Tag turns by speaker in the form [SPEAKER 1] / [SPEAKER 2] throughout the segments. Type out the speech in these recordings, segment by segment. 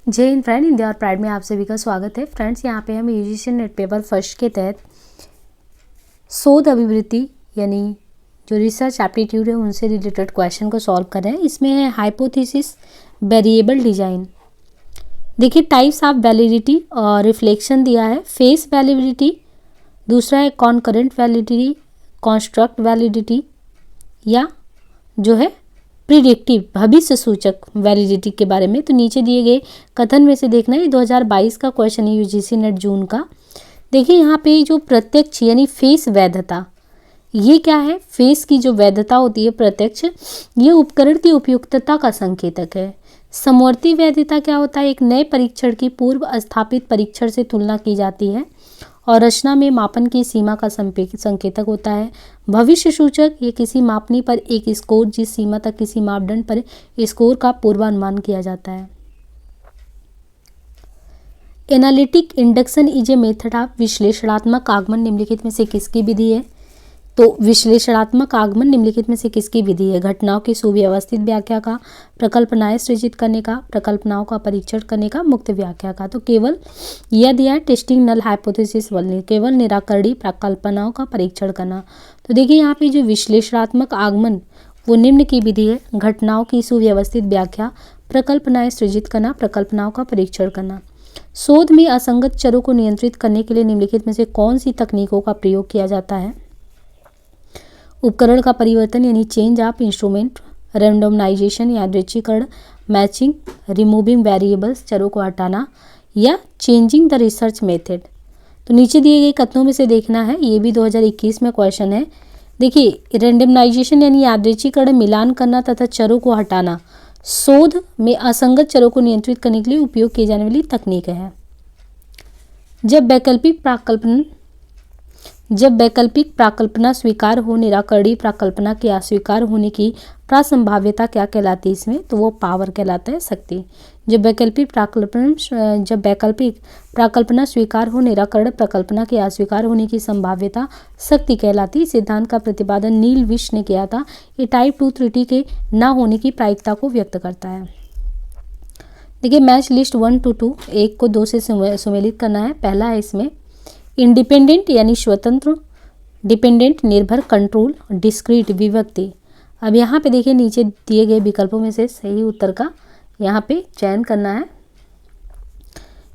[SPEAKER 1] जय Hind friend, India और pride में आप सभी का स्वागत है। फ्रेंड्स, यहाँ पे हम यूजीसी नेट पेपर फर्स्ट के तहत शोध अभिवृत्ति यानी जो रिसर्च एप्टीट्यूड है उनसे रिलेटेड क्वेश्चन को सॉल्व कर रहे हैं। इसमें है हाइपोथेसिस, वेरिएबल डिजाइन। देखिए, टाइप्स ऑफ वैलिडिटी और रिफ्लेक्शन दिया है। फेस वैलिडिटी, दूसरा है कॉन्करेंट वैलिडिटी, कॉन्स्ट्रक्ट वैलिडिटी या जो है प्रिडिक्टिव भविष्य सूचक वैलिडिटी के बारे में। तो नीचे दिए गए कथन में से देखना, ये 2022 का क्वेश्चन है यूजीसी नेट जून का। देखिए, यहाँ पे जो प्रत्यक्ष यानी फेस वैधता, ये क्या है? फेस की जो वैधता होती है प्रत्यक्ष, ये उपकरण की उपयुक्तता का संकेतक है। समवर्ती वैधता क्या होता है? एक नए परीक्षण की पूर्व स्थापित परीक्षण से तुलना की जाती है और रचना में मापन की सीमा का संकेतक होता है। भविष्य सूचक, ये किसी मापनी पर एक स्कोर, जिस सीमा तक किसी मापदंड पर स्कोर का पूर्वानुमान किया जाता है। Analytic induction is a method of विश्लेषणात्मक आगमन निम्नलिखित में से किसकी विधि है? तो विश्लेषणात्मक आगमन निम्नलिखित में से किसकी विधि है? घटनाओं की सुव्यवस्थित व्याख्या का, प्रकल्पनाएं सृजित करने का, प्रकल्पनाओं का परीक्षण करने का, मुक्त व्याख्या का। तो केवल यह दिया है टेस्टिंग नल हाइपोथेसिस वाले, केवल निराकरणीय प्रकल्पनाओं का परीक्षण करना। तो देखिए, यहाँ पे जो विश्लेषणात्मक आगमन वो निम्न की विधि है: घटनाओं की सुव्यवस्थित व्याख्या, प्रकल्पनाएं सृजित करना, प्रकल्पनाओं का परीक्षण करना। शोध में असंगत चरों को नियंत्रित करने के लिए निम्नलिखित में से कौन सी तकनीकों का प्रयोग किया जाता है? उपकरण का परिवर्तन यानी चेंज ऑफ इंस्ट्रूमेंट, रैंडमनाइजेशन यादृच्छिकरण, मैचिंग, रिमूविंग वेरिएबल्स चरों को हटाना, या चेंजिंग द रिसर्च मेथड। तो नीचे दिए गए कथनों में से देखना है, ये भी 2021 में क्वेश्चन है। देखिए, रैंडमनाइजेशन यानी यादृच्छिकरण, मिलान करना तथा चरों को हटाना शोध में असंगत चरों को नियंत्रित करने के लिए उपयोग की जाने वाली तकनीक है। जब वैकल्पिक प्राकल्पना स्वीकार हो, निराकरणीय प्राकल्पना के अस्वीकार होने की प्रासंभाव्यता क्या कहलाती है इसमें? तो वो पावर कहलाता है, शक्ति। जब वैकल्पिक प्राकल्पना स्वीकार हो, निराकरण प्रकल्पना के अस्वीकार होने की संभाव्यता शक्ति कहलाती है। सिद्धांत का प्रतिपादन नील विश ने किया था। ये टाइप 2 त्रुटि के न होने की प्रायिकता को व्यक्त करता है। देखिए, मैच लिस्ट 1 to 2, 1 को 2 से सुमेलित करना है। पहला है इसमें इंडिपेंडेंट यानी स्वतंत्र, डिपेंडेंट निर्भर, कंट्रोल, डिस्क्रीट विभक्ति। अब यहाँ पे देखिए, नीचे दिए गए विकल्पों में से सही उत्तर का यहाँ पे चयन करना है।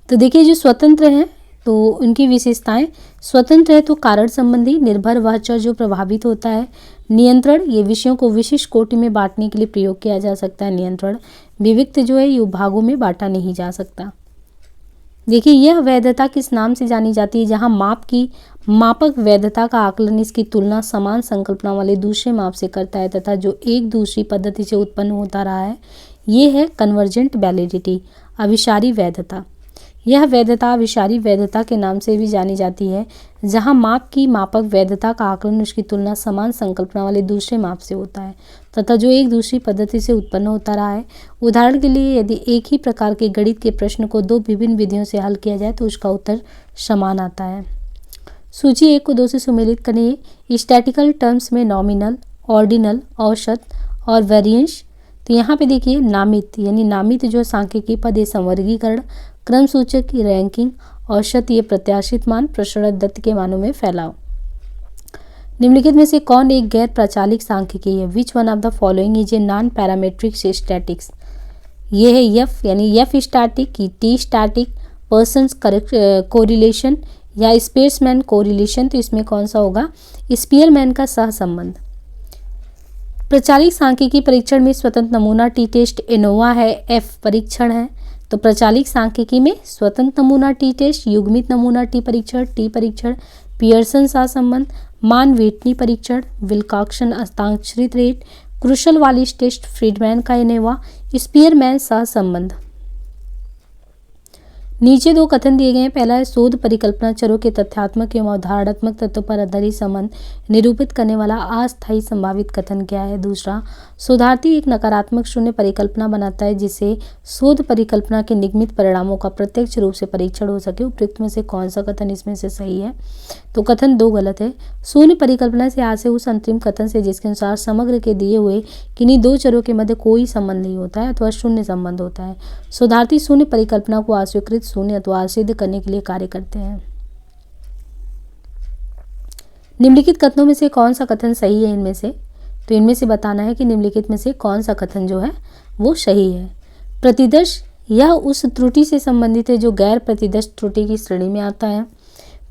[SPEAKER 1] तो देखिए, जो स्वतंत्र हैं तो उनकी विशेषताएं: स्वतंत्र है तो कारण संबंधी, निर्भर वह चर जो प्रभावित होता है, नियंत्रण, ये विषयों को विशिष्ट कोटि में बांटने के लिए प्रयोग किया जा सकता है नियंत्रण, विविक्त जो है ये भागों में बांटा नहीं जा सकता। देखिए, यह वैधता किस नाम से जानी जाती है? जहां माप की मापक वैधता का आकलन इसकी तुलना समान संकल्पना वाले दूसरे माप से करता है तथा जो एक दूसरी पद्धति से उत्पन्न होता रहा है, ये है कन्वर्जेंट वैलिडिटी, अभिसारी वैधता। यह वैधता अभिसारी वैधता के नाम से भी जानी जाती है, जहां माप की मापक वैधता का आकलन उसकी तुलना समान संकल्पना वाले दूसरे माप से होता है तथा जो एक दूसरी पद्धति से उत्पन्न होता रहा है। उदाहरण के लिए, यदि एक ही प्रकार के गणित के प्रश्न को 2 विभिन्न विधियों से हल किया जाए तो उसका उत्तर समान आता है। सूची 1 को 2 से सुमेलित करिए। स्टैटिकल टर्म्स में नॉमिनल, ऑर्डिनल, औसत और वेरिएंस। तो यहाँ पे देखिए, नामित यानी नामित जो सांख्यिकी पद, ये संवर्गीकरण, क्रम सूचक की रैंकिंग, औसत ये प्रत्याशित मान, प्रसरण दत्त के मानों में फैलाव। निम्नलिखित में से कौन एक गैर प्रचालित सांख्यिकी है? Which one of the following is a non parametric statics? ये है एफ यानी F static, T static, persons correlation या स्पेसमैन कोरिलेशन। तो इसमें कौन सा होगा? स्पीयरमैन का सहसंबंध। प्रचालित सांख्यिकी परीक्षण में स्वतंत्र नमूना टी टेस्ट एनोवा है, एफ परीक्षण है। तो प्रचालित सांख्यिकी में स्वतंत्र नमूना टी टेस्ट, युग्मित नमूना टी परीक्षण, पियर्सन सहसंबंध, मान व्हिटनी परीक्षण, विल्कॉक्सन हस्ताक्षरित rate, Kruskal Wallis test, Friedman का एनोवा, स्पीयरमैन सहसंबंध। नीचे 2 कथन दिए गए हैं। पहला है शोध परिकल्पना चरों के तथ्यात्मक एवं अवधारणात्मक तत्वों पर आधारित संबंध निरूपित करने वाला अस्थायी संभावित कथन क्या है? दूसरा, शोधार्थी एक नकारात्मक शून्य परिकल्पना बनाता है जिससे शोध परिकल्पना के निगमित परिणामों का प्रत्यक्ष रूप से परीक्षण हो सके। उपयुक्त में से कौन सा कथन इसमें से सही है? तो कथन 2 गलत है। शून्य परिकल्पना से आशय उस अंतरिम कथन से जिसके अनुसार समग्र के दिए हुए किन्हीं दो चरों के मध्य कोई संबंध नहीं होता है अथवा शून्य संबंध होता है। शोधार्थी शून्य परिकल्पना को अस्वीकृत शून्य अथवा असिद्ध करने के लिए कार्य करते हैं। निम्नलिखित कथनों में से कौन सा कथन सही है? इनमें से तो इनमें से बताना है कि निम्नलिखित में से कौन सा कथन जो है वो सही है। प्रतिदर्श यह उस त्रुटि से संबंधित है जो गैर प्रतिदर्श त्रुटि की श्रेणी में आता है।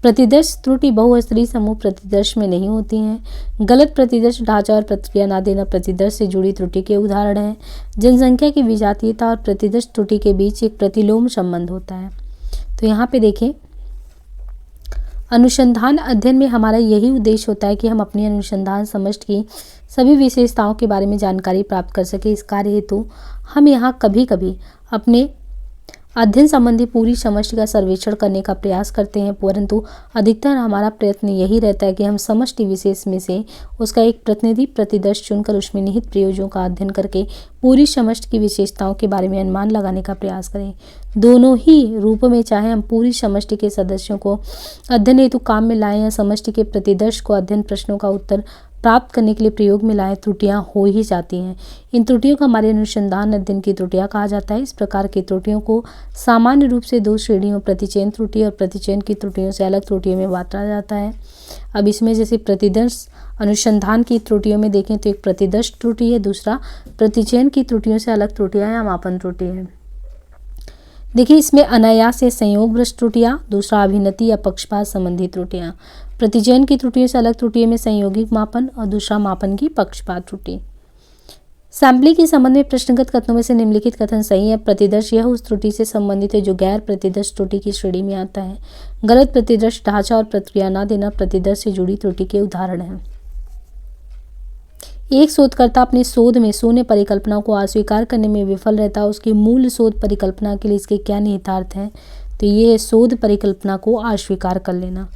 [SPEAKER 1] प्रतिदर्श त्रुटि बहुस्तरीय समूह प्रतिदर्श में नहीं होती हैं। गलत प्रतिदर्श ढांचा और प्रतिक्रिया न देना प्रतिदर्श से जुड़ी त्रुटि के उदाहरण हैं। जनसंख्या की विजातीयता और प्रतिदर्श त्रुटि के बीच एक प्रतिलोम संबंध होता है। तो यहाँ पे देखें, अनुसंधान अध्ययन में हमारा यही उद्देश्य होता है कि हम अपनी अनुसंधान समष्टि की सभी विशेषताओं के बारे में जानकारी प्राप्त कर सके। इस कार्य हेतु हम यहाँ कभी कभी अपने अध्ययन संबंधी पूरी समष्टि का सर्वेक्षण करने का प्रयास करते हैं, परंतु अधिकतर हमारा प्रयत्न यही रहता है कि हम समष्टि विशेष में से उसका एक प्रतिनिधि प्रतिदर्श चुनकर उसमें निहित प्रयोजनों का अध्ययन करके पूरी समष्टि की विशेषताओं के बारे में अनुमान लगाने का प्रयास करें। दोनों ही रूपों में, चाहे हम पूरी समष्टि के सदस्यों को अध्ययन हेतु काम में लाएं या समष्टि के प्रतिदर्श को अध्ययन प्रश्नों का उत्तर प्राप्त करने के लिए प्रयोग में लाएं, त्रुटियां हो ही जाती हैं। इन त्रुटियों को हमारे अनुसंधान अध्ययन की त्रुटियां कहा जाता है। इस प्रकार की त्रुटियों को सामान्य रूप से 2 श्रेणियों प्रतिचयन त्रुटि और प्रतिचयन की त्रुटियों से अलग त्रुटियों में बांटा जाता है। अब इसमें जैसे प्रतिदर्श अनुसंधान की त्रुटियों में देखें तो एक प्रतिदर्श त्रुटि है, दूसरा प्रतिचयन की त्रुटियों से अलग त्रुटियां या मापन त्रुटि है। देखिए, इसमें अनायास या संयोगवश त्रुटियां, दूसरा अभिनति या पक्षपात संबंधी त्रुटियां। प्रतिचयन की त्रुटियों से अलग त्रुटियों में संयोगिक मापन और दूसरा मापन की पक्षपात त्रुटि। सैंपलिंग के संबंध में प्रश्नगत कथनों में से निम्नलिखित कथन सही है। प्रतिदर्श यह उस त्रुटि से संबंधित है जो गैर प्रतिदर्श त्रुटि की श्रेणी में आता है। गलत प्रतिदर्श ढांचा और प्रतिक्रिया न देना प्रतिदर्श से जुड़ी त्रुटि के उदाहरण हैं। एक शोधकर्ता अपने शोध में शून्य परिकल्पना को अस्वीकार करने में विफल रहता है। उसकी मूल शोध परिकल्पना के लिए इसके क्या निहितार्थ हैं? तो ये है शोध परिकल्पना को अस्वीकार कर लेना।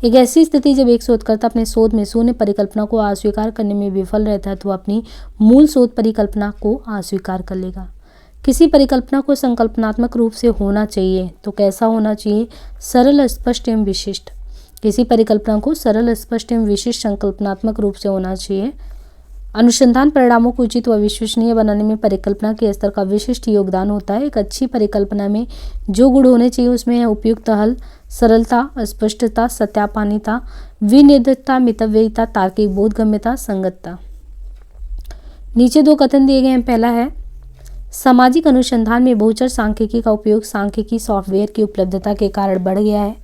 [SPEAKER 1] एक ऐसी स्थिति जब एक शोधकर्ता अपने शोध में शून्य परिकल्पना को अस्वीकार करने में विफल रहता है तो अपनी मूल शोध परिकल्पना को अस्वीकार कर लेगा। किसी परिकल्पना को संकल्पनात्मक रूप से होना चाहिए तो कैसा होना चाहिए? सरल, स्पष्ट एवं विशिष्ट। किसी परिकल्पना को सरल, स्पष्ट एवं विशिष्ट संकल्पनात्मक रूप से होना चाहिए। अनुसंधान परिणामों को उचित व विश्वसनीय बनाने में परिकल्पना के स्तर का विशिष्ट योगदान होता है। एक अच्छी परिकल्पना में जो गुण होने चाहिए उसमें है उपयुक्त हल, सरलता, स्पष्टता, सत्यापनीयता, विनिर्दिष्टता, मितव्ययिता, तार्किक बोधगम्यता, संगतता। नीचे 2 कथन दिए गए हैं। पहला है, सामाजिक अनुसंधान में बहुचर सांख्यिकी का उपयोग सांख्यिकी सॉफ्टवेयर की उपलब्धता के कारण बढ़ गया है।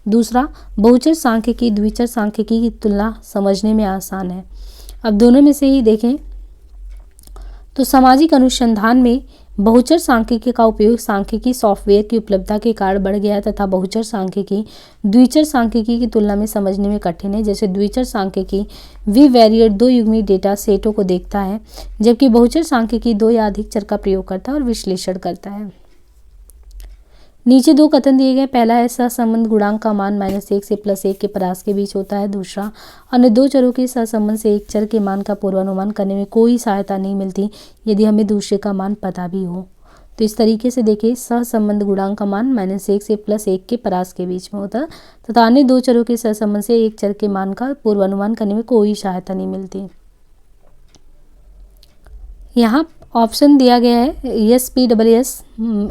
[SPEAKER 1] दूसरा, बहुचर सांख्यिकी द्विचर सांख्यिकी की तुलना समझने में आसान है। अब दोनों में से ही देखें तो सामाजिक अनुसंधान में बहुचर सांख्यिकी का उपयोग सांख्यिकी सॉफ्टवेयर की उपलब्धता के कारण बढ़ गया है तथा बहुचर सांख्यिकी द्विचर सांख्यिकी की तुलना में समझने में कठिन है। जैसे द्विचर सांख्यिकी विवेरिएट 2 युग्मी डेटा सेटों को देखता है, जबकि बहुचर सांख्यिकी 2 या अधिक चर का प्रयोग करता है और विश्लेषण करता है। नीचे 2 कथन दिए गए। पहला है, सहसंबंध गुणांक का मान -1 से +1 के परास के बीच होता है। दूसरा, अन्य 2 चरों के सहसंबंध से एक चर के मान का पूर्वानुमान करने में कोई सहायता नहीं मिलती यदि हमें दूसरे का मान पता भी हो। तो इस तरीके से देखिए, सहसंबंध गुणांक का मान -1 से +1 के परास के बीच में होता है तथा अन्य 2 चरों के सहसंबंध से एक चर के मान का पूर्वानुमान करने में कोई सहायता नहीं मिलती। यहाँ ऑप्शन दिया गया है यस PWS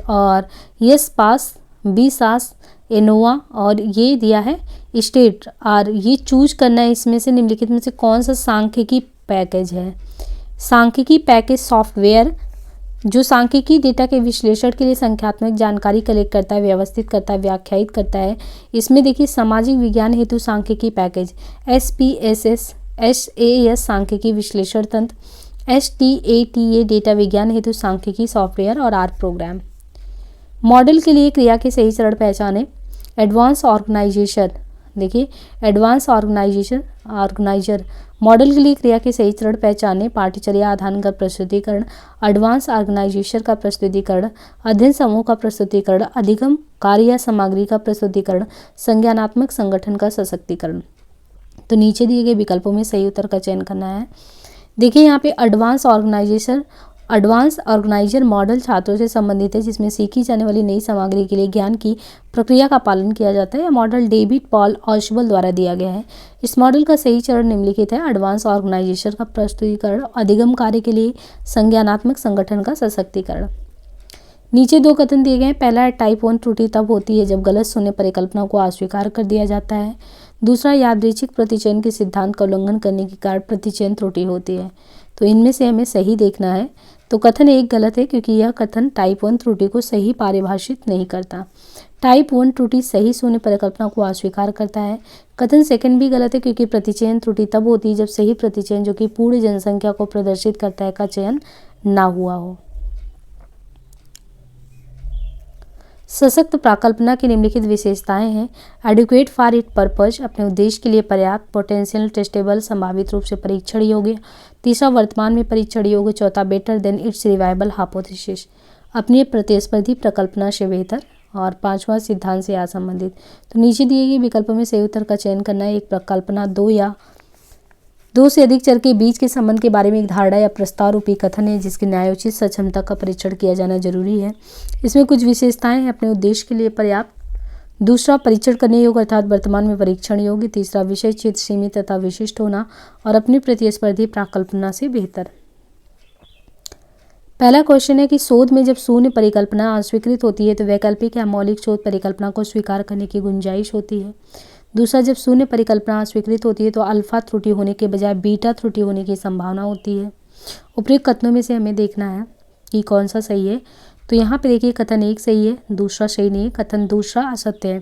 [SPEAKER 1] और यस पास, बी सास, एनोवा और ये दिया है स्टेट। और ये चूज करना है इसमें से निम्नलिखित में से कौन सा सांख्यिकी पैकेज है। सांख्यिकी पैकेज सॉफ्टवेयर जो सांख्यिकी डेटा के विश्लेषण के लिए संख्यात्मक जानकारी कलेक्ट करता है, व्यवस्थित करता है, व्याख्यायित करता है। इसमें देखिए, सामाजिक विज्ञान हेतु सांख्यिकी पैकेज SPSS, SAS सांख्यिकी विश्लेषण तंत्र, STATA डेटा विज्ञान हेतु सांख्यिकी सॉफ्टवेयर और R प्रोग्राम। मॉडल के लिए क्रिया के सही चरण पहचाने। एडवांस ऑर्गेनाइजेशन, देखिए एडवांस ऑर्गेनाइजर मॉडल के लिए क्रिया के सही चरण पहचाने। पाठ्यचर्या आधारगत प्रस्तुतिकरण, एडवांस ऑर्गेनाइजेशन का प्रस्तुतिकरण, अध्ययन समूह का प्रस्तुतिकरण, अधिगम कार्य या सामग्री का प्रस्तुतिकरण, संज्ञानात्मक संगठन का सशक्तिकरण। तो नीचे दिए गए विकल्पों में सही उत्तर का चयन करना है। देखिए यहाँ पे एडवांस ऑर्गेनाइजर मॉडल छात्रों से संबंधित है, जिसमें सीखी जाने वाली नई सामग्री के लिए ज्ञान की प्रक्रिया का पालन किया जाता है। यह मॉडल डेविड पॉल ऑशबल द्वारा दिया गया है। इस मॉडल का सही चरण निम्नलिखित है। एडवांस ऑर्गेनाइजेशन का प्रस्तुतिकरण, अधिगम कार्य के लिए संज्ञानात्मक संगठन का सशक्तिकरण। नीचे दो कथन दिए गए हैं। पहला है टाइप 1 त्रुटि तब होती है जब गलत शून्य परिकल्पना को अस्वीकार कर दिया जाता है। दूसरा, यादृच्छिक प्रतिचयन के सिद्धांत का उल्लंघन करने के कारण प्रतिचयन त्रुटि होती है। तो इनमें से हमें सही देखना है। तो कथन 1 गलत है, क्योंकि यह कथन टाइप 1 त्रुटि को सही परिभाषित नहीं करता। टाइप 1 त्रुटि सही शून्य परिकल्पना को अस्वीकार करता है। कथन 2 भी गलत है, क्योंकि प्रतिचयन त्रुटि तब होती है जब सही प्रतिचयन, जो कि पूर्ण जनसंख्या को प्रदर्शित करता है, का चयन ना हुआ हो। सशक्त प्राकल्पना की निम्नलिखित विशेषताएं हैं। एडिक्वेट फॉर इट पर्पज, अपने उद्देश्य के लिए पर्याप्त। पोटेंशियल टेस्टेबल, संभावित रूप से परीक्षण योग्य। तीसरा, वर्तमान में परीक्षण योग्य। चौथा, बेटर देन इट्स रिवाइबल हाइपोथेसिस, अपनी प्रतिस्पर्धी प्रकल्पना से बेहतर। और पांचवा, सिद्धांत से असंबंधित। तो नीचे दिए गए विकल्पों में सही उत्तर का चयन करना है। एक प्रकल्पना, दो या दो से अधिक चर के बीच के संबंध के बारे में एक धारणा या प्रस्ताव रूपी कथन है, जिसकी न्यायोचित सक्षमता का परीक्षण किया जाना जरूरी है। इसमें कुछ विशेषताएं हैं। अपने उद्देश्य के लिए पर्याप्त। दूसरा, परीक्षण करने योग्य अर्थात वर्तमान में परीक्षण योग्य। तीसरा, विषय क्षेत्र सीमित तथा विशिष्ट होना। और अपनी प्रतिस्पर्धी प्राकल्पना से बेहतर। पहला क्वेश्चन है कि शोध में जब शून्य परिकल्पना अस्वीकृत होती है तो वैकल्पिक या मौलिक शोध परिकल्पना को स्वीकार करने की गुंजाइश होती है। दूसरा, जब शून्य परिकल्पना अस्वीकृत होती है तो अल्फा त्रुटि होने के बजाय बीटा त्रुटि होने की संभावना होती है। उपयुक्त कथनों में से हमें देखना है कि कौन सा सही है। तो यहाँ पे देखिए, कथन 1 सही है, दूसरा सही नहीं है, कथन दूसरा असत्य है।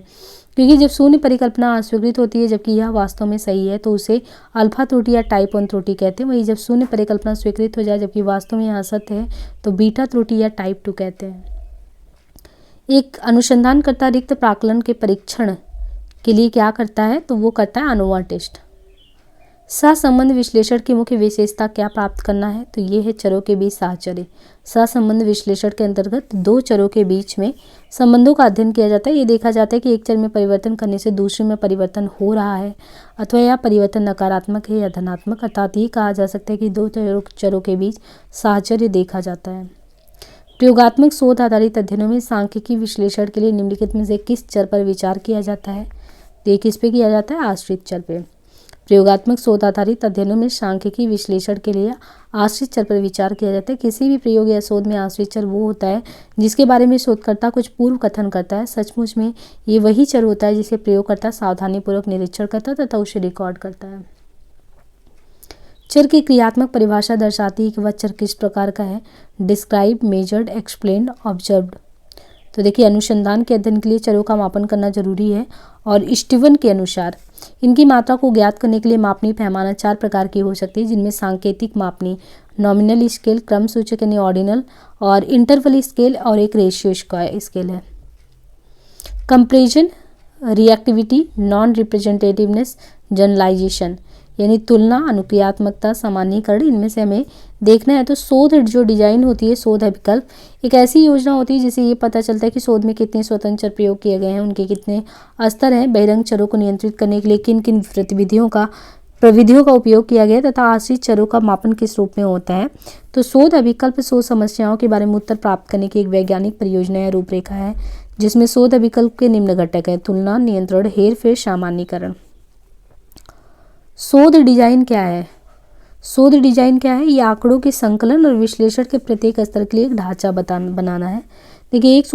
[SPEAKER 1] क्योंकि जब शून्य परिकल्पना अस्वीकृत होती है जबकि यह वास्तव में सही है तो उसे अल्फा त्रुटि या टाइप 1 त्रुटि कहते हैं। वहीं जब शून्य परिकल्पना स्वीकृत हो जाए जबकि वास्तव में यह असत्य है तो बीटा त्रुटि या टाइप 2 कहते हैं। एक अनुसंधानकर्ता रिक्त प्राकलन के परीक्षण के लिए क्या करता है, तो वो करता है ANOVA टेस्ट। सहसंबंध विश्लेषण की मुख्य विशेषता क्या प्राप्त करना है, तो ये है चरों के बीच साहचर्य। सहसंबंध विश्लेषण के अंतर्गत दो चरों के बीच में संबंधों का अध्ययन किया जाता है। ये देखा जाता है कि एक चर में परिवर्तन करने से दूसरे में परिवर्तन हो रहा है अथवा यह परिवर्तन नकारात्मक है या धनात्मक, अर्थात ये कहा जा सकता है कि दो चरों के बीच साहचर्य देखा जाता है। प्रयोगात्मक शोध आधारित अध्ययनों में सांख्यिकी विश्लेषण के लिए निम्नलिखित में से किस चर पर विचार किया जाता है, तो ये किस पे किया जाता है, आश्रित चर पे। प्रयोगात्मक शोध आधारित अध्ययनों में सांख्यिकी विश्लेषण के लिए आश्रित चर पर विचार किया जाता है। किसी भी प्रयोग या शोध में आश्रित चर वो होता है जिसके बारे में शोधकर्ता कुछ पूर्व कथन करता है। सचमुच में ये वही चर होता है जिसे प्रयोगकर्ता सावधानीपूर्वक निरीक्षण करता है तथा उसे रिकॉर्ड करता है। चर की क्रियात्मक परिभाषा दर्शाती है कि वह चर किस प्रकार का है। Describe, measured, explained, observed. तो देखिए, अनुसंधान के अध्ययन के लिए चरों का मापन करना जरूरी है और स्टीवन के अनुसार इनकी मात्रा को ज्ञात करने के लिए मापनी पैमाना 4 प्रकार की हो सकती है, जिनमें सांकेतिक मापनी, नॉमिनल स्केल, क्रम सूचक यानी ऑर्डिनल, और इंटरवल स्केल और एक रेशियो स्केल है। Comparison, reactivity, non representativeness, generalisation यानी तुलना, अनुक्रियात्मकता, सामान्यीकरण, इनमें से हमें देखना है। तो शोध जो डिजाइन होती है, शोध विकल्प एक ऐसी योजना होती है जिससे ये पता चलता है कि शोध में कितने स्वतंत्र चर प्रयोग किए गए हैं, उनके कितने स्तर हैं, बहिरंग चरों को नियंत्रित करने के लिए किन किन प्रविधियों का उपयोग किया गया तथा आश्रित चरों का मापन किस रूप में होता है। तो शोध अभिकल्प शोध समस्याओं के बारे में उत्तर प्राप्त करने की एक वैज्ञानिक परियोजना या रूपरेखा है, जिसमें शोध अभिकल्प के निम्न घटक है: तुलना, नियंत्रण, हेरफेर, सामान्यीकरण। शोध डिजाइन क्या है? शोध डिजाइन क्या है? ये आंकड़ों के संकलन और विश्लेषण के प्रत्येक स्तर के लिए एक ढांचा बनाना है। देखिए, एक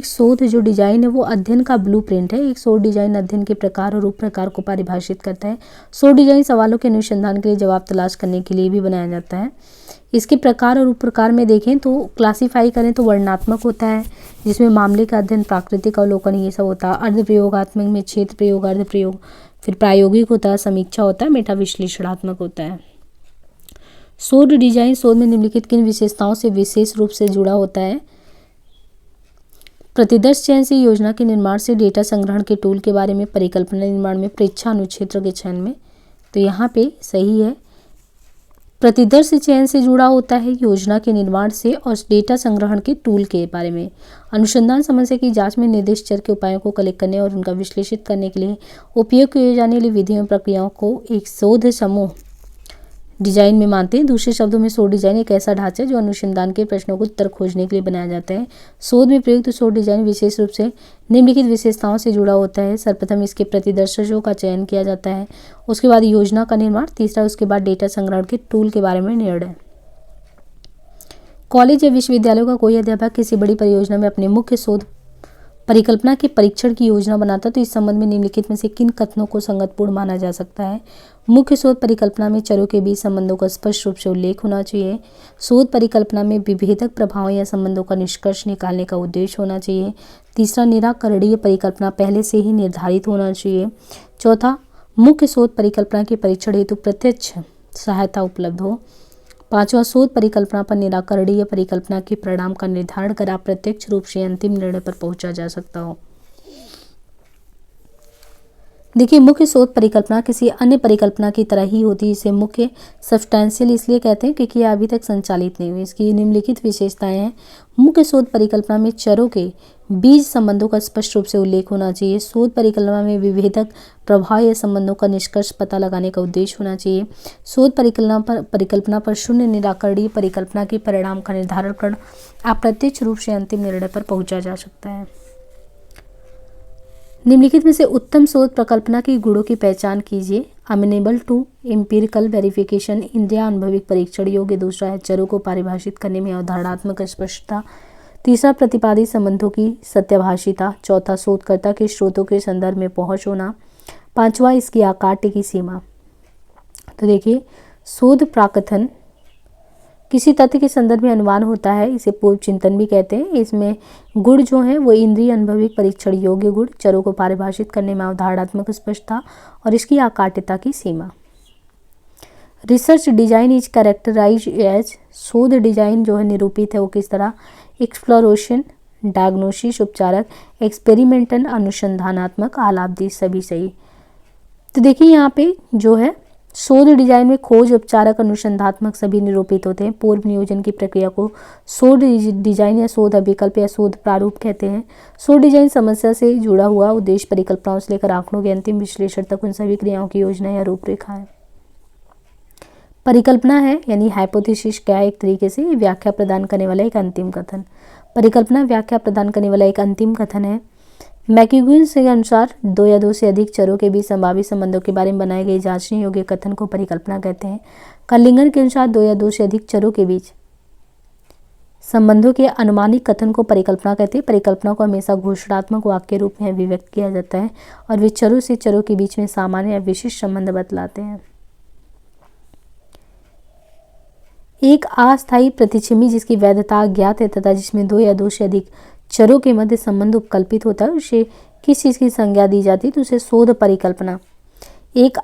[SPEAKER 1] शोध जो डिजाइन है वो अध्ययन का ब्लूप्रिंट है। एक शोध डिजाइन अध्ययन के प्रकार और रूप प्रकार को परिभाषित करता है। शोध डिजाइन सवालों के अनुसंधान के लिए जवाब तलाश करने के लिए भी बनाया जाता है। इसके प्रकार और उप प्रकार में देखें तो क्लासीफाई करें तो वर्णनात्मक होता है, जिसमें मामले का अध्ययन, प्राकृतिक अवलोकन, ये सब होता है। अर्ध प्रयोगात्मक में क्षेत्र प्रयोग, अर्ध प्रयोग, फिर प्रायोगिक होता है, समीक्षा होता है, मेटा विश्लेषणात्मक होता है। शोध डिजाइन शोध में निम्नलिखित किन विशेषताओं से विशेष रूप से जुड़ा होता है? प्रतिदर्श चयन से, योजना के निर्माण से, डेटा संग्रहण के टूल के बारे में, परिकल्पना निर्माण में, परीक्षा अनुक्षेत्र के चयन में। तो यहाँ पे सही है, प्रतिदर्श चयन से जुड़ा होता है, योजना के निर्माण से और डेटा संग्रहण के टूल के बारे में। अनुसंधान समस्या की जांच में निर्दिष्ट चर के उपायों को कलेक्ट करने और उनका विश्लेषित करने के लिए उपयोग किए जाने वाली विधियों प्रक्रियाओं को एक शोध समूह डिजाइन में मानते हैं। दूसरे शब्दों में शोध डिजाइन एक ऐसा ढांचा है जो अनुसंधान के प्रश्नों को उत्तर खोजने के लिए बनाया जाता है। शोध में प्रयुक्त शोध डिजाइन विशेष रूप से निम्नलिखित विशेषताओं से जुड़ा होता है। सर्वप्रथम इसके प्रतिदर्शकों का चयन किया जाता है, उसके बाद योजना का निर्माण, तीसरा उसके बाद डेटा संग्रहण के टूल के बारे में निर्णय। कॉलेज या विश्वविद्यालयों का कोई अध्यापक किसी बड़ी परियोजना में अपने मुख्य शोध परिकल्पना के परीक्षण की योजना बनाता है तो इस संबंध में निम्नलिखित में से किन कथनों को संगतपूर्ण माना जा सकता है। मुख्य शोध परिकल्पना में चरों के बीच संबंधों का स्पष्ट रूप से उल्लेख होना चाहिए। शोध परिकल्पना में विभेदक प्रभावों या संबंधों का निष्कर्ष निकालने का उद्देश्य होना चाहिए। तीसरा, निराकरणीय परिकल्पना पहले से ही निर्धारित होना चाहिए। चौथा, मुख्य शोध परिकल्पना के परीक्षण हेतु प्रत्यक्ष सहायता उपलब्ध हो। पांचवा, शोध परिकल्पना पर निराकरणीय परिकल्पना के परिणाम का निर्धारण कर अप्रत्यक्ष रूप से अंतिम निर्णय पर पहुंचा जा सकता हो। देखिए, मुख्य शोध परिकल्पना किसी अन्य परिकल्पना की तरह ही होती है। इसे मुख्य सब्सटेंशियल इसलिए कहते हैं क्योंकि यह अभी तक संचालित नहीं हुई। इसकी निम्नलिखित विशेषताएं हैं। मुख्य शोध परिकल्पना में चरों के बीज संबंधों का स्पष्ट रूप से उल्लेख होना चाहिए। शोध परिकल्पना में विभेदक प्रभाव या संबंधों का निष्कर्ष पता लगाने का उद्देश्य होना चाहिए। शोध परिकल्पना पर शून्य निराकरणीय परिकल्पना के परिणाम का निर्धारण कर अप्रत्यक्ष रूप से अंतिम निर्णय पर पहुंचा जा सकता है। निम्नलिखित में से उत्तम शोध प्रकल्पना के गुणों की पहचान कीजिए। अमेनेबल टू एम्पिरिकल वेरिफिकेशन, इंद्रिया अनुभविक परीक्षण योग्य। दूसरा है चरों को परिभाषित करने में अवधारणात्मक स्पष्टता। तीसरा, प्रतिपादित संबंधों की सत्यभाषिता। चौथा, शोधकर्ता के स्रोतों के संदर्भ में पहुंच होना। पांचवा, इसकी आकाट्य की सीमा। तो देखिए, शोध प्राकथन किसी तथ्य के संदर्भ में अनुमान होता है, इसे पूर्व चिंतन भी कहते हैं। इसमें गुण जो है वो इंद्रिय अनुभविक परीक्षण योग्य गुण, चरों को परिभाषित करने में अवधारणात्मक स्पष्टता और इसकी आकाट्यता की सीमा। Research design is characterise as, शोध डिजाइन जो है निरूपित है वो किस तरह। एक्सप्लोरेशन, डायग्नोसिस उपचारक, एक्सपेरिमेंटल अनुसंधानात्मक, आलापदी, सभी सही। तो देखिए यहाँ पे जो है शोध डिजाइन में खोज, उपचारक, अनुसंधात्मक सभी निरूपित होते हैं। पूर्व नियोजन की प्रक्रिया को शोध डिजाइन या शोध अभिकल्प या शोध प्रारूप कहते हैं। शोध डिजाइन समस्या से जुड़ा हुआ उद्देश्य परिकल्पनाओं से लेकर आंकड़ों के अंतिम विश्लेषण तक उन सभी क्रियाओं की योजना या रूपरेखा है। परिकल्पना है यानी हाइपोथेसिस क्या है, एक तरीके से व्याख्या प्रदान करने वाला एक अंतिम कथन। परिकल्पना व्याख्या प्रदान करने वाला एक अंतिम कथन है। मैक्यूगन के अनुसार दो या दो से अधिक चरों के बीच संभावित संबंधों के बारे में बनाए गए जांचने योग्य कथन को परिकल्पना कहते हैं। कर्लिंगर के अनुसार दो या दो से अधिक चरों के बीच संबंधों के अनुमानित कथन को परिकल्पना कहते हैं। परिकल्पना को हमेशा घोषणात्मक वाक्य के रूप में अभिव्यक्त किया जाता है और वे चरों से चरों के बीच में सामान्य या विशिष्ट संबंध बतलाते हैं। एक अस्थायी प्रतिच्छेमी जिसकी वैधता अज्ञात है तथा जिसमें दो या दो से अधिक चरों के मध्य संबंध उपकल्पित होता है, उसे किस चीज़ की संज्ञा दी जाती है, तो उसे शोध परिकल्पना। एक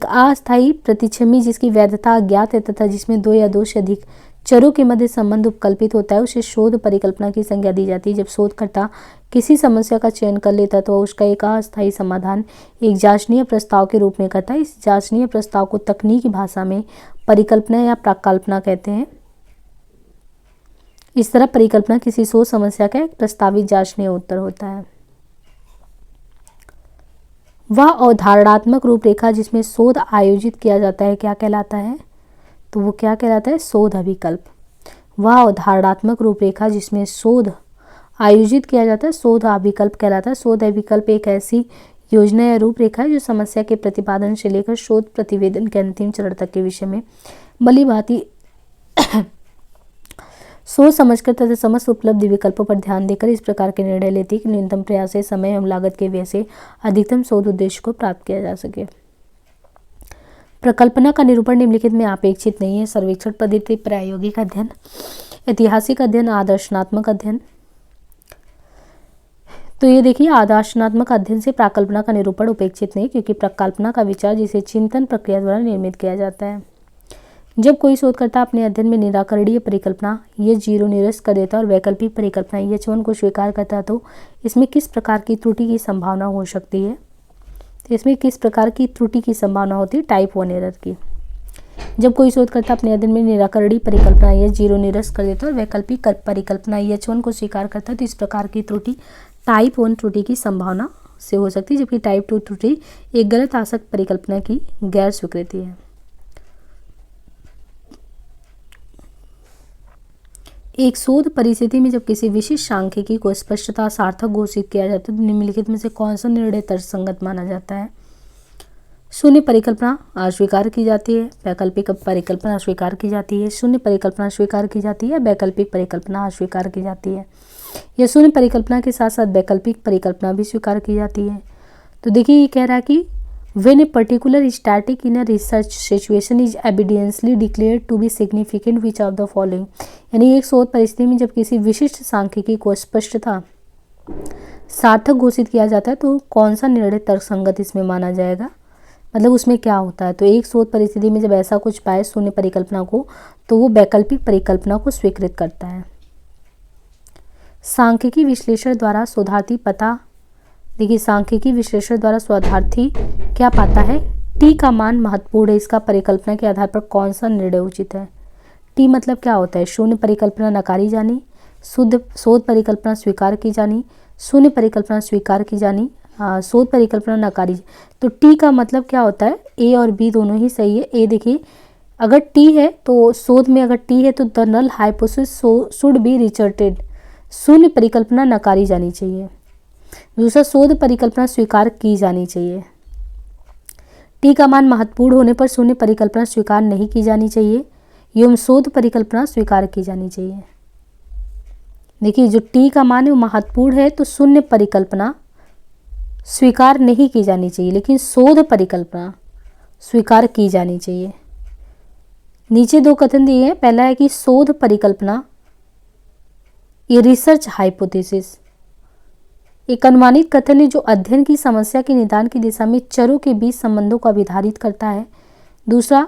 [SPEAKER 1] अस्थायी प्रतिच्छेमी जिसकी वैधता अज्ञात है तथा जिसमें दो या दो से अधिक चरों के मध्य संबंध उपकल्पित होता है, उसे शोध परिकल्पना की संज्ञा दी जाती है। जब शोधकर्ता किसी समस्या का चयन कर लेता है तो उसका एक अस्थायी समाधान एक जांचनीय प्रस्ताव के रूप में करता है। इस जांचनीय प्रस्ताव को तकनीकी भाषा में परिकल्पना या प्रकल्पना कहते हैं। इस तरह परिकल्पना किसी शोध समस्या का एक प्रस्तावित जांचनीय उत्तर होता है। वह अवधारणात्मक रूपरेखा जिसमें शोध आयोजित किया जाता है क्या कहलाता है, तो वो क्या कहलाता है, शोध अभिकल्प। वह अवधारणात्मक रूपरेखा जिसमें शोध आयोजित किया जाता है शोध अभिकल्प कहलाता है। शोध अभिकल्प एक ऐसी योजना या रूपरेखा है जो समस्या के प्रतिपादन से लेकर शोध प्रतिवेदन के अंतिम चरण तक के विषय में भली भांति सोच समझकर तथा समस्त उपलब्ध विकल्पों पर ध्यान देकर इस प्रकार के निर्णय लेती है कि न्यूनतम प्रयास से समय एवं लागत के व्यय से अधिकतम शोध उद्देश्य को प्राप्त किया जा सके। प्रकल्पना का निरूपण निम्नलिखित में अपेक्षित नहीं है। सर्वेक्षण पद्धति, प्रायोगिक अध्ययन, ऐतिहासिक अध्ययन, आदर्शनात्मक अध्ययन। तो ये देखिए, आदर्शनात्मक अध्ययन से प्रकल्पना का निरूपण अपेक्षित नहीं, क्योंकि प्रकल्पना का विचार जिसे चिंतन प्रक्रिया द्वारा निर्मित किया जाता है। जब कोई शोधकर्ता अपने अध्ययन में निराकरणीय परिकल्पना H0 निरस्त कर देता है और वैकल्पिक परिकल्पना H1 को स्वीकार करता है तो इसमें किस प्रकार की त्रुटि की संभावना हो सकती है, तो इसमें किस प्रकार की त्रुटि की संभावना होती है, टाइप 1 एरर की। जब कोई शोधकर्ता अपने अध्ययन में निराकरणीय परिकल्पना H0 निरस्त कर देता है और वैकल्पिक परिकल्पना H1 को स्वीकार करता है तो इस प्रकार की त्रुटि टाइप 1 त्रुटि की संभावना से हो सकती है, जबकि टाइप 2 त्रुटि एक गलत आसक्त परिकल्पना की गैर स्वीकृति है। एक शोध परिस्थिति में जब किसी विशिष्ट सांख्यिकी को स्पष्टता सार्थक घोषित किया जाता है तो निम्नलिखित में से कौन सा निर्णय तर्कसंगत माना जाता है? शून्य परिकल्पना अस्वीकार की जाती है, वैकल्पिक परिकल्पना अस्वीकार की जाती है, शून्य परिकल्पना स्वीकार की जाती है, वैकल्पिक परिकल्पना अस्वीकार की जाती है, या शून्य परिकल्पना के साथ साथ वैकल्पिक परिकल्पना भी स्वीकार की जाती है। तो देखिए ये कह रहा है कि when a particular static in a research situation is evidently declared to be significant which of the following, यानी एक शोध परिस्थिति में जब किसी विशिष्ट सांख्यिकी को स्पष्टता सार्थक घोषित किया जाता है तो कौन सा निर्णय तर्कसंगत इसमें माना जाएगा, मतलब उसमें क्या होता है। तो एक शोध परिस्थिति में जब ऐसा कुछ पाए शून्य परिकल्पना को तो वो वैकल्पिक परिकल्पना को स्वीकृत करता है। सांख्यिकी विश्लेषण द्वारा शोधार्थी पता, देखिए सांख्यिकी विश्लेषण द्वारा शोधार्थी क्या पाता है, टी का मान महत्वपूर्ण है, इसका परिकल्पना के आधार पर कौन सा निर्णय उचित है। टी मतलब क्या होता है, शून्य परिकल्पना नकारी जानी, शुद्ध शोध परिकल्पना स्वीकार की जानी, शून्य परिकल्पना स्वीकार की जानी, शोध परिकल्पना नकारी। तो टी का मतलब क्या होता है, ए और बी दोनों ही सही है। ए देखिए अगर टी है तो शोध में अगर टी है तो the null hypothesis should be rejected, शून्य परिकल्पना नकारी जानी चाहिए। दूसरा शोध परिकल्पना स्वीकार की जानी चाहिए। टी का मान महत्वपूर्ण होने पर शून्य परिकल्पना स्वीकार नहीं की जानी चाहिए एवं शोध परिकल्पना स्वीकार की जानी चाहिए। देखिए जो टी का मान है वो महत्वपूर्ण है तो शून्य परिकल्पना स्वीकार नहीं की जानी चाहिए, लेकिन शोध परिकल्पना स्वीकार की जानी चाहिए। नीचे दो कथन दिए हैं, पहला है कि शोध परिकल्पना ये रिसर्च हाइपोथेसिस एक अनुमानित कथन है जो अध्ययन की समस्या के निदान की दिशा में चरों के बीच संबंधों को अभिधारित करता है। दूसरा,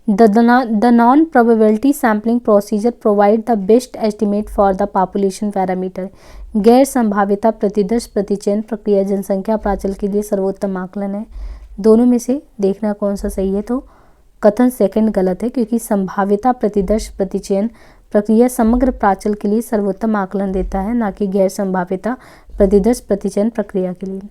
[SPEAKER 1] the non probability sampling procedure provide the best estimate for the population parameter, गैर संभाव्यता प्रतिदर्श प्रतिचयन प्रक्रिया जनसंख्या प्राचल के लिए सर्वोत्तम आकलन है। दोनों में से देखना कौन सा सही है, तो कथन सेकंड गलत है क्योंकि संभाव्यता प्रतिदर्श प्रतिचयन प्रक्रिया समग्र प्राचल के लिए सर्वोत्तम आकलन देता है, ना कि गैर संभाव्यता प्रतिदर्श प्रतिचयन प्रक्रिया के लिए।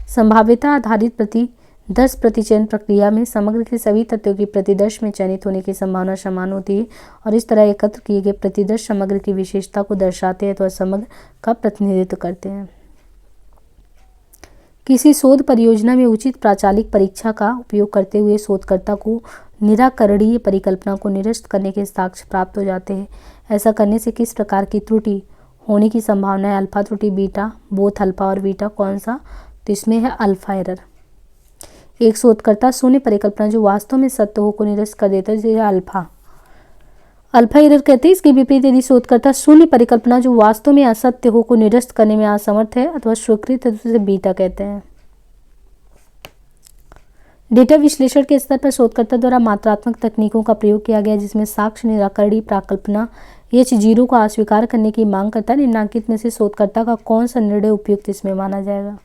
[SPEAKER 1] संभाव्यता आधारित प्रतिदर्श प्रतिचयन प्रक्रिया में समग्र के सभी तत्वों की प्रतिदर्श में चयनित होने की संभावना समान होती है और इस तरह एकत्र किए गए प्रतिदर्श समग्र की विशेषता को दर्शाते हैं तो समग्र का प्रतिनिधित्व करते हैं। किसी शोध परियोजना में उचित प्राचालिक परीक्षा का उपयोग करते हुए शोधकर्ता को निराकरणीय परिकल्पना को निरस्त करने के साक्ष्य प्राप्त हो जाते हैं। ऐसा करने से किस प्रकार की त्रुटि होने की संभावना है, अल्फा त्रुटि, बीटा, बोथ अल्फा और बीटा, कौन सा, तो इसमें है अल्फा एरर। एक शोधकर्ता शून्य परिकल्पना जो वास्तव में सत्य हो को निरस्त कर देता है, जैसे अल्फा एरर कहते हैं। इसके विपरीत यदि शोधकर्ता शून्य परिकल्पना जो वास्तव में असत्य हो को निरस्त करने में असमर्थ है अथवा स्वीकृत है तो उसे बीटा कहते हैं। डेटा विश्लेषण के स्तर पर शोधकर्ता द्वारा मात्रात्मक तकनीकों का प्रयोग किया गया जिसमें साक्ष्य निराकरणीय प्राकल्पना H0 को अस्वीकार करने की मांग करता है। निम्नलिखित में से शोधकर्ता का कौन सा निर्णय उपयुक्त इसमें माना जाएगा।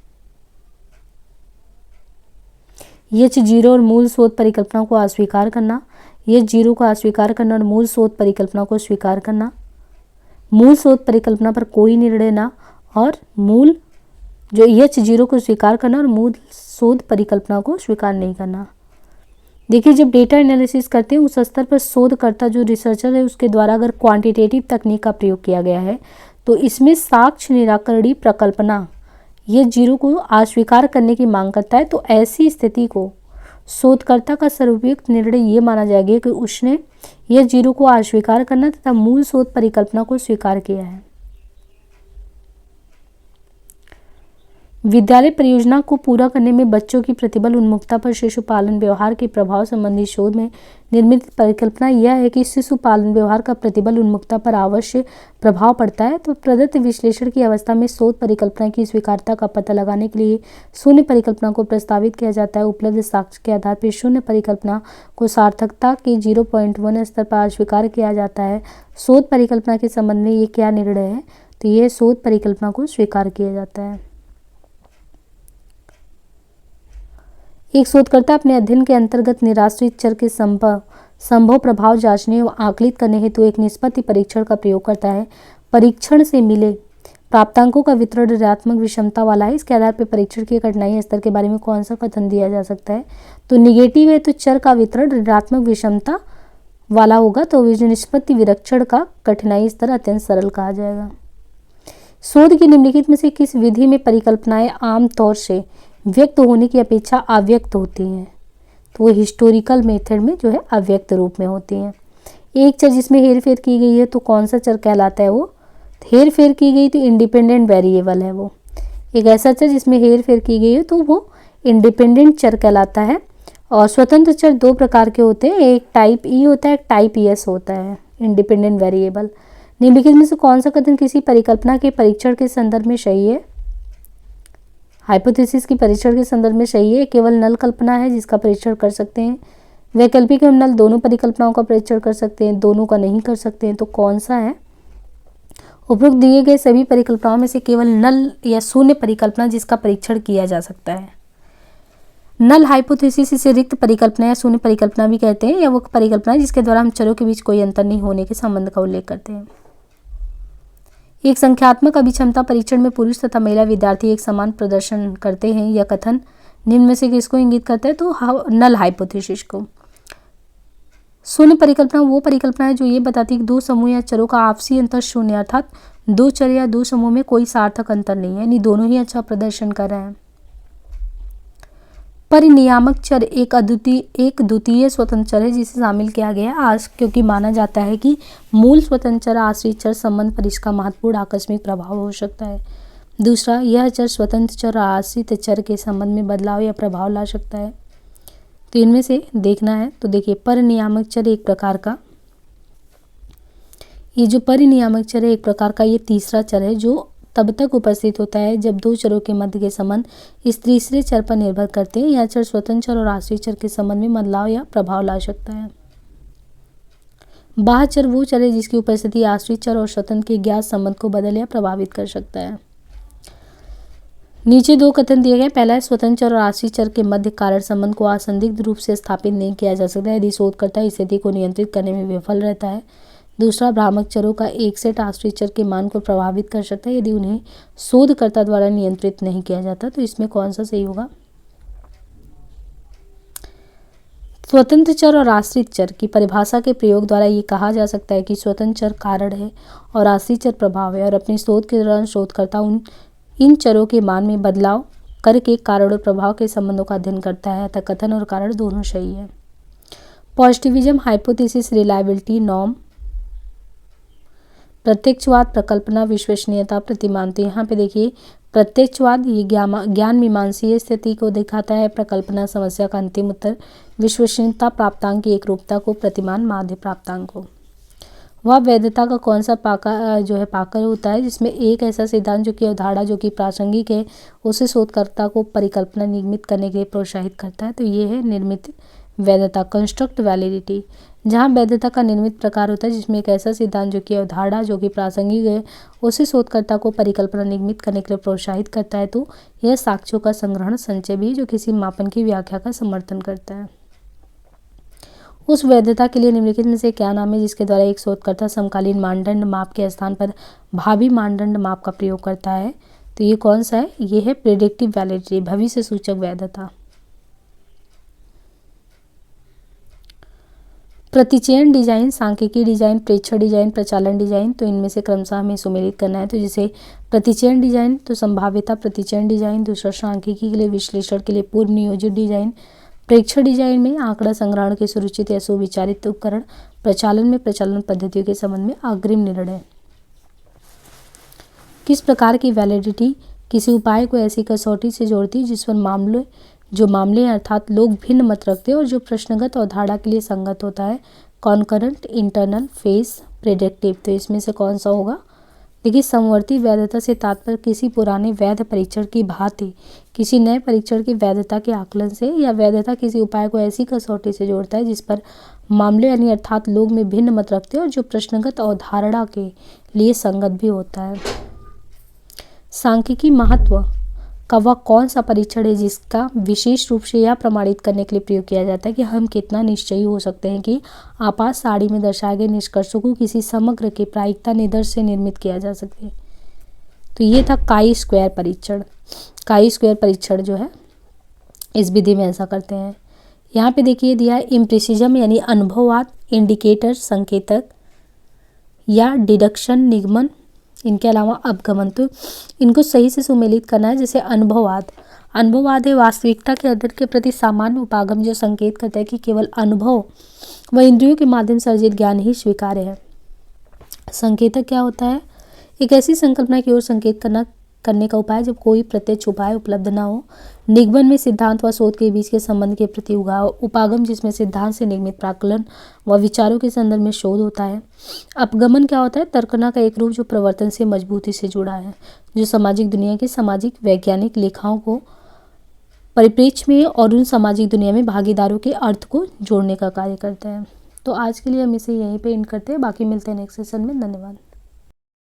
[SPEAKER 1] H0 और मूल शोध परिकल्पना को अस्वीकार करना, H0 को अस्वीकार करना और मूल शोध परिकल्पना को स्वीकार करना, मूल शोध परिकल्पना पर कोई निर्णय ना और मूल जो H0 को स्वीकार करना और मूल शोध परिकल्पना को स्वीकार नहीं करना। देखिए जब डेटा एनालिसिस करते हैं उस स्तर पर शोधकर्ता जो रिसर्चर है उसके द्वारा अगर क्वांटिटेटिव तकनीक का प्रयोग किया गया है तो इसमें साक्ष्य निराकरणीय प्रकल्पना H0 को अस्वीकार करने की मांग करता है, तो ऐसी स्थिति को शोधकर्ता का सर्वोपयुक्त निर्णय ये माना जाएगा कि उसने H0 को अस्वीकार करना तथा मूल शोध परिकल्पना को स्वीकार किया है। विद्यालय परियोजना को पूरा करने में बच्चों की प्रतिबल उन्मुखता पर शिशु पालन व्यवहार के प्रभाव संबंधी शोध में निर्मित परिकल्पना यह है कि शिशु पालन व्यवहार का प्रतिबल उन्मुखता पर अवश्य प्रभाव पड़ता है। तो प्रदत्त विश्लेषण की अवस्था में शोध परिकल्पना की स्वीकार्यता का पता लगाने के लिए शून्य परिकल्पना को प्रस्तावित किया जाता है। उपलब्ध साक्ष्य के आधार पर शून्य परिकल्पना को सार्थकता के 0.1 स्तर पर अस्वीकार किया जाता है। शोध परिकल्पना के संबंध में ये क्या निर्णय है, तो ये शोध परिकल्पना को स्वीकार किया जाता है। एक शोधकर्ता अपने अध्ययन के अंतर्गत निराश्रित चर के संभव प्रभाव जांचने व आकलित करने हेतु एक निष्पत्ति परीक्षण का प्रयोग करता है। परीक्षण से मिले प्राप्तांकों का वितरण ऋणात्मक विषमता वाला है, इसके आधार पर परीक्षण के कठिनाई स्तर के बारे में कौन सा कथन दिया जा सकता है? तो निगेटिव है तो चर का वितरण ऋणात्मक विषमता वाला होगा, तो निष्पत्ति विरक्षण का कठिनाई स्तर अत्यंत सरल कहा जाएगा। शोध की निम्नलिखित में से किस विधि में परिकल्पनाएं आमतौर से व्यक्त होने की अपेक्षा अव्यक्त होती हैं? तो वो हिस्टोरिकल मेथड में जो है अव्यक्त रूप में होती हैं। एक चर जिसमें हेरफेर की गई है तो कौन सा चर कहलाता है? वो हेर फेर की गई तो इंडिपेंडेंट वेरिएबल है वो। एक ऐसा चर जिसमें हेर फेर की गई है तो वो इंडिपेंडेंट चर कहलाता है। और स्वतंत्र चर दो प्रकार के होते हैं, एक टाइप ई होता है, एक टाइप एस होता है इंडिपेंडेंट वेरिएबल। निम्नलिखित में से कौन सा कथन किसी परिकल्पना के परीक्षण के संदर्भ में सही है? हाइपोथेसिस की परीक्षण के संदर्भ में सही है। केवल नल कल्पना है जिसका परीक्षण कर सकते हैं। वैकल्पिक एवं नल दोनों परिकल्पनाओं का परीक्षण कर सकते हैं, दोनों का नहीं कर सकते हैं, तो कौन सा है? उपरोक्त दिए गए सभी परिकल्पनाओं में से केवल नल या शून्य परिकल्पना जिसका परीक्षण किया जा सकता है। नल हाइपोथेसिस इसे रिक्त परिकल्पना या शून्य परिकल्पना भी कहते हैं, या वो परिकल्पना जिसके द्वारा हम चरों के बीच कोई अंतर नहीं होने के संबंध का उल्लेख करते हैं। एक संख्यात्मक अभिक्षमता परीक्षण में पुरुष तथा महिला विद्यार्थी एक समान प्रदर्शन करते हैं, यह कथन निम्न में से किसको इंगित करता है? तो नल हाइपोथेसिस को। शून्य परिकल्पना वो परिकल्पना है जो ये बताती है कि दो समूह या चरों का आपसी अंतर शून्य, अर्थात दो चर या दो समूह में कोई सार्थक अंतर नहीं है, यानी दोनों ही अच्छा प्रदर्शन कर रहे हैं। परिनियामक चर एक द्वितीय स्वतंत्र चर है जिसे शामिल किया गया आज, क्योंकि माना जाता है कि मूल स्वतंत्र चर आश्रित चर संबंध पर इसका महत्वपूर्ण आकस्मिक प्रभाव हो सकता है। दूसरा, यह चर स्वतंत्र चर और आश्रित चर के संबंध में बदलाव या प्रभाव ला सकता है। तो इनमें से देखना है तो देखिए, परिनियामक चर एक प्रकार का, ये जो परिनियामक चर है एक प्रकार का ये तीसरा चर है जो तब तक उपस्थित होता है जब दो चरों के मध्य के संबंध इस तीसरे चर पर निर्भर करते हैं। यह चर स्वतंत्र चर और आश्रित चर के संबंध में बदलाव या प्रभाव ला सकता है। बाह्य चर वो चर है जिसकी उपस्थिति आश्रित चर और स्वतंत्र के ज्ञात संबंध को बदल या प्रभावित कर सकता है। नीचे दो कथन दिए गए। पहला है, स्वतंत्र चर और आश्रित चर के मध्य कारण संबंध को असंदिग्ध रूप से स्थापित नहीं किया जा सकता यदि शोधकर्ता स्थिति को नियंत्रित करने में विफल रहता है। दूसरा, भ्रामक चरों का एक सेट आश्रित चर के मान को प्रभावित कर सकता है यदि उन्हें शोधकर्ता द्वारा नियंत्रित नहीं किया जाता। तो इसमें कौन सा सही होगा? स्वतंत्र चर और आश्रित चर की परिभाषा के प्रयोग द्वारा ये कहा जा सकता है कि स्वतंत्र चर कारण है और आश्रित चर प्रभाव है, और अपनी शोध के दौरान शोधकर्ता इन चरों के मान में बदलाव करके कारण और प्रभाव के संबंधों का अध्ययन करता है, अतः कथन और कारण दोनों सही है। पॉजिटिविज्म हाइपोथेसिस रिलायबिलिटी नॉर्म, प्रत्यक्षवाद प्रकल्पना विश्वसनीयता प्रतिमान। तो यहाँ पे देखिए, प्रत्यक्षवाद ये ज्ञान मीमांसीय स्थिति को दिखाता है, प्रकल्पना समस्या का अंतिम उत्तर, विश्वसनीयता प्राप्तांक की एक रूपता को, प्रतिमान माध्य प्राप्तांक को। वह वैधता का कौन सा पाकर होता है जिसमें एक ऐसा सिद्धांत जो कि अवधारणा जो कि प्रासंगिक है उसे शोधकर्ता को परिकल्पना निर्मित करने के लिए प्रोत्साहित करता है। तो ये है निर्मित वैधता, कंस्ट्रक्ट वैलिडिटी। जहाँ वैधता का निर्मित प्रकार होता है जिसमें एक ऐसा सिद्धांत जो कि अवधारणा जो कि प्रासंगिक है उसे शोधकर्ता को परिकल्पना निर्मित करने के लिए प्रोत्साहित करता है। तो यह साक्ष्यों का संग्रहण संचय भी जो किसी मापन की व्याख्या का समर्थन करता है। उस वैधता के लिए निम्नलिखित में से क्या नाम है जिसके द्वारा एक शोधकर्ता समकालीन मानदंड माप के स्थान पर भावी मानदंड माप का प्रयोग करता है? तो ये कौन सा है? ये है प्रेडिक्टिव वैलिडिटी, भविष्य सूचक वैधता। प्रतिचयन डिजाइन, सांख्यिकी डिजाइन, प्रेक्षण डिजाइन, प्रचालन डिजाइन। तो इनमें से क्रमशः हमें सुमेलित करना है। तो जैसे प्रतिचयन डिजाइन तो संभाव्यता प्रतिचयन डिजाइन, दूसरा सांख्यिकी के लिए विश्लेषण के लिए पूर्व नियोजित डिजाइन, प्रेक्षण डिजाइन में आंकड़ा संग्रहण के सुरुचित या सुविचारित उपकरण, प्रचालन में प्रचालन पद्धतियों के संबंध में अग्रिम निर्णय। किस प्रकार की वैलिडिटी किसी उपाय को ऐसी कसौटी से जोड़ती है जिस पर मामले अर्थात लोग भिन्न मत रखते हैं और जो प्रश्नगत अवधारणा के लिए संगत होता है? Concurrent, internal, face, predictive. तो इसमें से कौन सा होगा? देखिए, समवर्ती वैधता से तात्पर्य किसी पुराने वैध परीक्षण की भांति किसी नए परीक्षण की वैधता के आकलन से, या वैधता किसी उपाय को ऐसी कसौटी से जोड़ता है जिस पर मामले यानी अर्थात लोग में भिन्न मत रखते हैं और जो प्रश्नगत अवधारणा के लिए संगत भी होता है। सांख्यिकी महत्व का वह कौन सा परीक्षण है जिसका विशेष रूप से यह प्रमाणित करने के लिए प्रयोग किया जाता है कि हम कितना निश्चयी हो सकते हैं कि आपात सारणी में दर्शाए गए निष्कर्षों को किसी समग्र के प्रायिकता निदर्श से निर्मित किया जा सकता है? तो ये था काई स्क्वायर परीक्षण। काई स्क्वायर परीक्षण जो है इस विधि में ऐसा करते हैं। यहाँ पे देखिए दिया है इम्प्रिसिजम यानी अनुभववाद, इंडिकेटर संकेतक या डिडक्शन निगमन, इनके अलावा अपगमन। तो इनको सही से सुमेलित करना है। जैसे अनुभववाद, अनुभववाद है वास्तविकता के अध्ययन के प्रति सामान्य उपागम जो संकेत करता है कि केवल अनुभव व इंद्रियों के माध्यम से अर्जित ज्ञान ही स्वीकार्य है। संकेतक क्या होता है? एक ऐसी संकल्पना की ओर संकेत करने का उपाय जब कोई प्रत्यक्ष उपाय उपलब्ध न हो। निगमन में सिद्धांत व शोध के बीच के संबंध के प्रति उपागम जिसमें सिद्धांत से निर्मित प्राकलन व विचारों के संदर्भ में शोध होता है। अपगमन क्या होता है? तर्कना का एक रूप जो प्रवर्तन से मजबूती से जुड़ा है, जो सामाजिक दुनिया के सामाजिक वैज्ञानिक लेखाओं को परिप्रेक्ष्य में और उन सामाजिक दुनिया में भागीदारों के अर्थ को जोड़ने का कार्य करता है। तो आज के लिए हम इसे यहीं पे एंड करते हैं, बाकी मिलते हैं नेक्स्ट सेशन में। धन्यवाद।